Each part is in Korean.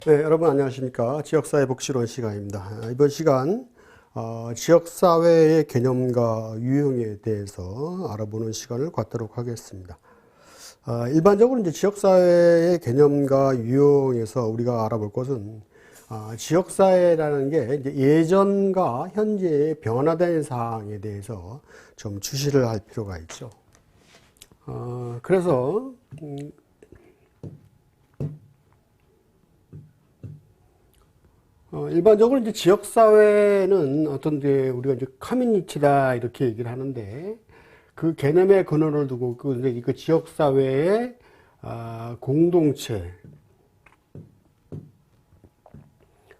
네, 여러분 안녕하십니까. 지역사회 복지론 시간입니다. 이번 시간 지역사회의 개념과 유형에 대해서 알아보는 시간을 갖도록 하겠습니다. 일반적으로 이제 지역사회의 개념과 유형에서 우리가 알아볼 것은 지역사회라는 게 이제 예전과 현재의 변화된 사항에 대해서 좀 주시를 할 필요가 있죠. 그래서 일반적으로 이제 지역사회는 어떤 데 우리가 이제 커뮤니티다 이렇게 얘기를 하는데 그 개념의 근원을 두고 그 지역사회의 공동체,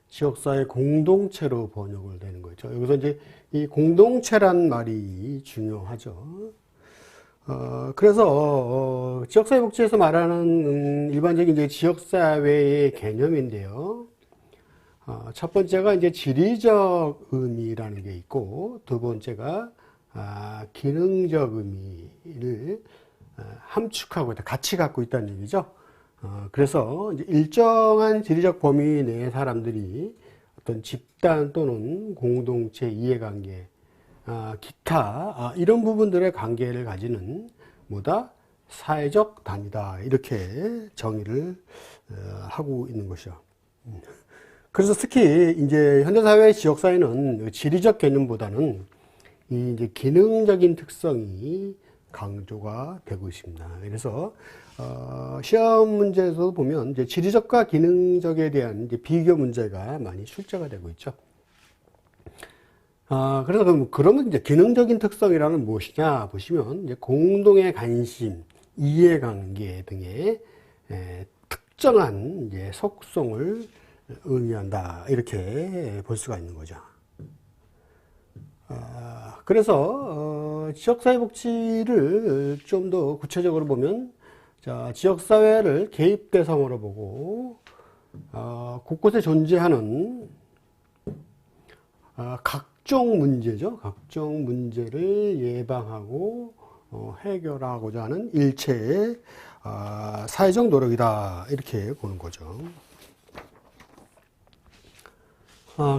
지역사회 공동체로 번역을 되는 거죠. 여기서 이제 이 공동체란 말이 중요하죠. 그래서 지역사회 복지에서 말하는 일반적인 이제 지역사회의 개념인데요. 첫 번째가 이제 지리적 의미라는 게 있고, 두 번째가 기능적 의미를 함축하고 있다, 같이 갖고 있다는 얘기죠. 그래서 이제 일정한 지리적 범위 내의 사람들이 어떤 집단 또는 공동체 이해관계, 기타 이런 부분들의 관계를 가지는 뭐다? 사회적 단위다, 이렇게 정의를 하고 있는 것이죠. 그래서 특히 이제 현대사회 지역사회는 지리적 개념보다는 이 이제 기능적인 특성이 강조가 되고 있습니다. 그래서 시험 문제에서 보면 이제 지리적과 기능적에 대한 이제 비교 문제가 많이 출제가 되고 있죠. 그래서 그러면 이제 기능적인 특성이라는 무엇이냐 보시면 이제 공동의 관심, 이해관계 등의 특정한 이제 속성을 의미한다, 이렇게 볼 수가 있는 거죠. 그래서 지역사회복지를 좀 더 구체적으로 보면, 자, 지역사회를 개입 대상으로 보고 곳곳에 존재하는 각종 문제죠. 각종 문제를 예방하고 해결하고자 하는 일체의 사회적 노력이다, 이렇게 보는 거죠.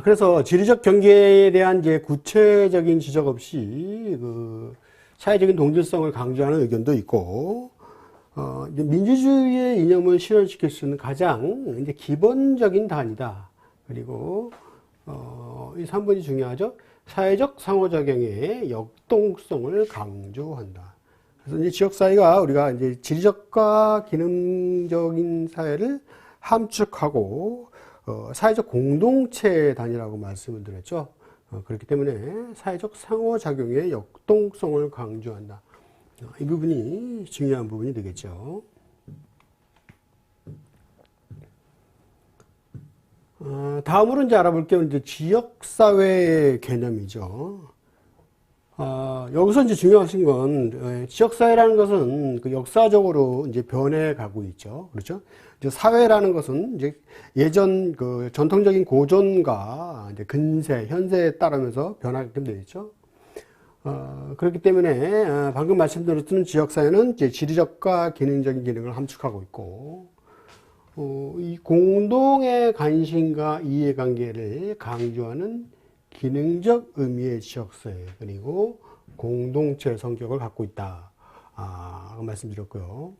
그래서 지리적 경계에 대한 이제 구체적인 지적 없이 그 사회적인 동질성을 강조하는 의견도 있고, 이제 민주주의의 이념을 실현시킬 수 있는 가장 이제 기본적인 단위다. 그리고 이 3번이 중요하죠. 사회적 상호작용의 역동성을 강조한다. 그래서 이제 지역사회가 우리가 이제 지리적과 기능적인 사회를 함축하고 사회적 공동체 단위라고 말씀을 드렸죠. 그렇기 때문에 사회적 상호작용의 역동성을 강조한다. 이 부분이 중요한 부분이 되겠죠. 다음으로 이제 알아볼 게 이제 지역사회의 개념이죠. 여기서 이제 중요하신 건, 지역사회라는 것은 그 역사적으로 이제 변해가고 있죠. 그렇죠? 이제 사회라는 것은 이제 예전 그 전통적인 고전과 이제 근세, 현세에 따르면서 변하게 되어 있죠. 그렇기 때문에, 방금 말씀드렸던 지역사회는 이제 지리적과 기능적인 기능을 함축하고 있고, 이 공동의 관심과 이해관계를 강조하는 기능적 의미의 지역사회, 그리고 공동체 성격을 갖고 있다, 말씀드렸고요.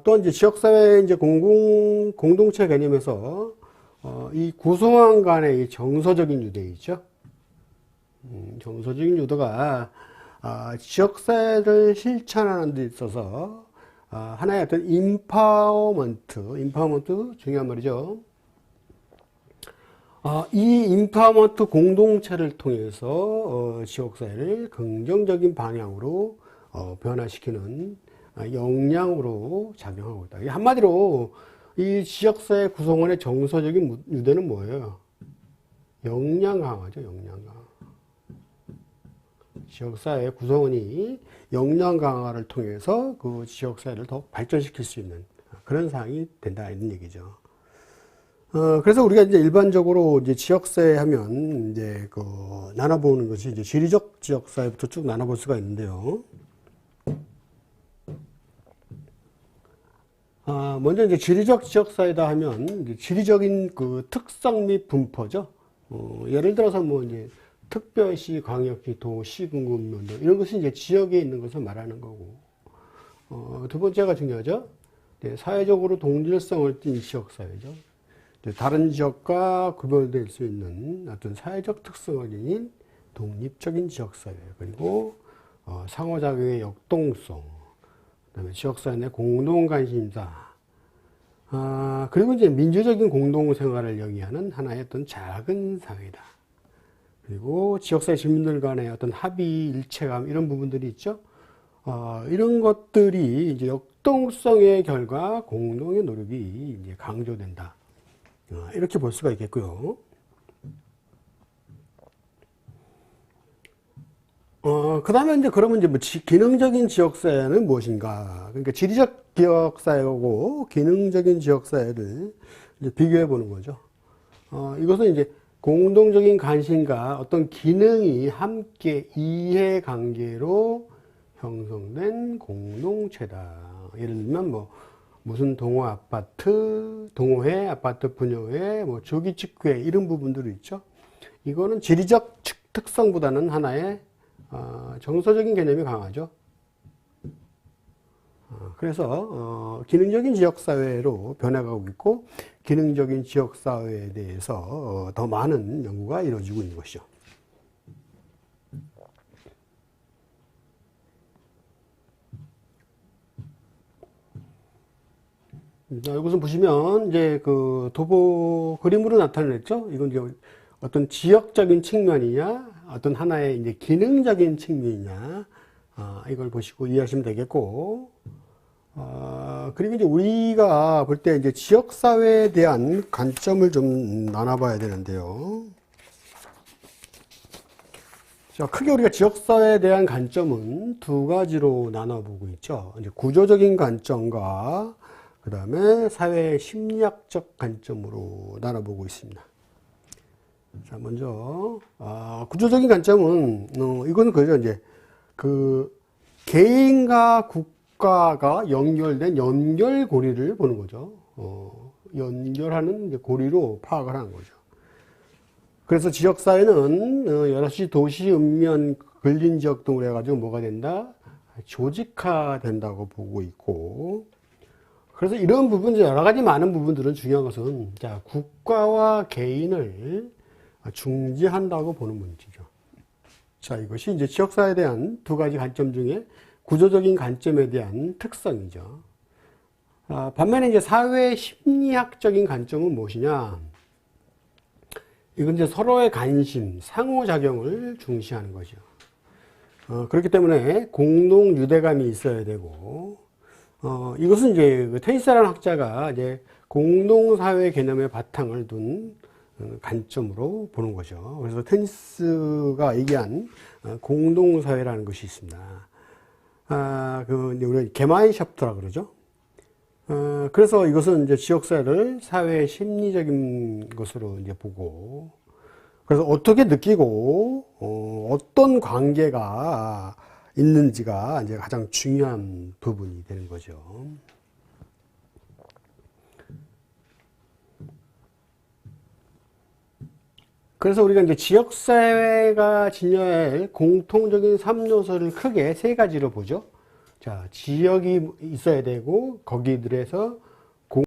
또 이제 지역사회 이제 공동체 개념에서 이 구성원 간의 이 정서적인 유대 있죠. 정서적인 유도가 지역사회를 실천하는 데 있어서 하나의 어떤 임파워먼트 중요한 말이죠. 이 임파워먼트 공동체를 통해서 지역사회를 긍정적인 방향으로 변화시키는 역량으로 작용하고 있다. 한마디로 이 지역사회 구성원의 정서적인 유대는 뭐예요? 역량 강화죠. 역량 강화. 지역사회 구성원이 역량 강화를 통해서 그 지역사회를 더 발전시킬 수 있는 그런 상황이 된다, 이런 얘기죠. 그래서 우리가 이제 일반적으로 이제 지역사회 하면 이제 그 나눠보는 것이 이제 지리적 지역사회부터 쭉 나눠볼 수가 있는데요. 먼저 이제 지리적 지역사회다 하면 이제 지리적인 그 특성 및 분포죠. 예를 들어서 뭐 이제 특별시, 광역시, 도, 시군구면 이런 것이 이제 지역에 있는 것을 말하는 거고. 두 번째가 중요하죠. 네, 사회적으로 동질성을 띈 지역사회죠. 다른 지역과 구별될 수 있는 어떤 사회적 특성을 지닌 독립적인 지역사회. 그리고 상호작용의 역동성. 그다음에 지역사회 내 공동관심사. 그리고 이제 민주적인 공동생활을 영위하는 하나의 어떤 작은 사회다. 그리고 지역사회 주민들 간의 어떤 합의, 일체감, 이런 부분들이 있죠. 이런 것들이 이제 역동성의 결과 공동의 노력이 이제 강조된다. 이렇게 볼 수가 있겠고요. 그 다음에 이제 그러면 이제 뭐 기능적인 지역사회는 무엇인가? 그러니까 지리적 지역사회하고 기능적인 지역사회를 이제 비교해 보는 거죠. 이것은 이제 공동적인 관심과 어떤 기능이 함께 이해관계로 형성된 공동체다. 예를 들면 뭐 무슨 동호 아파트, 동호회, 아파트 분여회, 뭐 조기축회 이런 부분들이 있죠. 이거는 지리적 특성보다는 하나의 정서적인 개념이 강하죠. 그래서 기능적인 지역사회로 변해가고 있고 기능적인 지역사회에 대해서 더 많은 연구가 이루어지고 있는 것이죠. 이것은 보시면 이제 그 도보 그림으로 나타냈죠. 이건 이제 어떤 지역적인 측면이냐, 어떤 하나의 이제 기능적인 측면이냐, 이걸 보시고 이해하시면 되겠고, 그리고 이제 우리가 볼 때 이제 지역사회에 대한 관점을 좀 나눠봐야 되는데요. 자, 크게 우리가 지역사회에 대한 관점은 두 가지로 나눠보고 있죠. 이제 구조적인 관점과 그 다음에 사회 심리학적 관점으로 나눠보고 있습니다. 자, 먼저, 구조적인 관점은, 이거는 그죠. 이제, 그, 개인과 국가가 연결된 연결고리를 보는 거죠. 연결하는 이제 고리로 파악을 하는 거죠. 그래서 지역사회는, 여러 가지 도시, 읍면, 근린 지역 등으로 해가지고 뭐가 된다? 조직화 된다고 보고 있고, 그래서 이런 부분, 여러 가지 많은 부분들은 중요한 것은, 자, 국가와 개인을 중지한다고 보는 문제죠. 자, 이것이 이제 지역사회에 대한 두 가지 관점 중에 구조적인 관점에 대한 특성이죠. 반면에 이제 사회 심리학적인 관점은 무엇이냐? 이건 이제 서로의 관심, 상호작용을 중시하는 거죠. 그렇기 때문에 공동 유대감이 있어야 되고, 이것은 이제 테니스라는 학자가 이제 공동사회 개념의 바탕을 둔 관점으로 보는 거죠. 그래서 테니스가 얘기한 공동사회라는 것이 있습니다. 우리 게마인샤프트라 그러죠. 그래서 이것은 이제 지역사회를 사회 심리적인 것으로 이제 보고, 그래서 어떻게 느끼고, 어떤 관계가 있는지가 이제 가장 중요한 부분이 되는 거죠. 그래서 우리가 이제 지역사회가 지녀야 할 공통적인 3요소를 크게 세 가지로 보죠. 자, 지역이 있어야 되고, 거기들에서